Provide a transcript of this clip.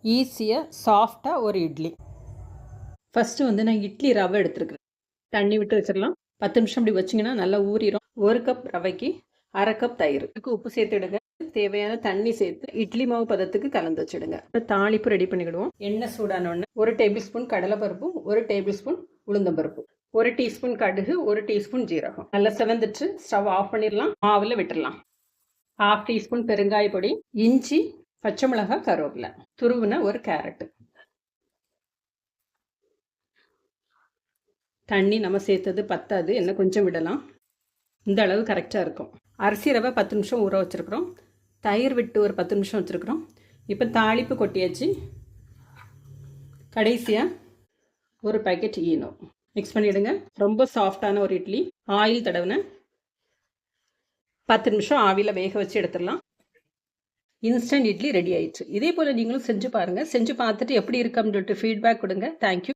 ஈஸியாக சாஃப்டாக ஒரு இட்லி. ஃபஸ்ட்டு வந்து நான் இட்லி ரவை எடுத்துருக்கிறேன். தண்ணி விட்டு வச்சிடலாம். 10 நிமிஷம் இப்படி வச்சிங்கன்னா நல்லா ஊறிடும். 1 கப் ரவைக்கு 1/2 கப் தயிர். இதுக்கு உப்பு சேர்த்துடுங்க. தேவையான தண்ணி சேர்த்து இட்லி மாவு பதத்துக்கு கலந்து வச்சுடுங்க. தாளிப்பு ரெடி பண்ணிக்கிடுவோம். எண்ணெய் சூடானோடனே 1 டேபிள் ஸ்பூன் கடலைப்பருப்பு, 1 டேபிள் ஸ்பூன் உளுந்தம்பருப்பு, 1 டீஸ்பூன் கடுகு, 1 டீஸ்பூன் ஜீரகம். நல்லா செவந்துட்டு ஸ்டவ் ஆஃப் பண்ணிடலாம். மாவில் விட்டுடலாம். 1/2 டீஸ்பூன் பெருங்காய பொடி, இஞ்சி, பச்சை மிளகாய், கருவேப்பிலை, துருவின ஒரு கேரட்டு. தண்ணி நம்ம சேர்த்தது பத்தாது, இன்னும் கொஞ்சம் விடலாம். இந்த அளவு கரெக்டாக இருக்கும். அரிசி ரவை 10 நிமிஷம் ஊற வச்சுருக்குறோம். தயிர் விட்டு ஒரு 10 நிமிஷம் வச்சுருக்குறோம். இப்போ தாளிப்பு கொட்டியாச்சு. கடைசியாக ஒரு பேக்கெட் ஈனோ மிக்ஸ் பண்ணிவிடுங்க. ரொம்ப சாஃப்டான ஒரு இட்லி. ஆயில் தடவின 10 நிமிஷம் ஆவியில் வேக வச்சு எடுத்துடலாம். இன்ஸ்டன்ட் இட்லி ரெடி ஆயிடுச்சு. இதே போல் நீங்களும் செஞ்சு பாருங்கள். செஞ்சு பார்த்துட்டு எப்படி இருக்குன்னு சொல்லிட்டு ஃபீட்பேக் கொடுங்க. தேங்க்யூ.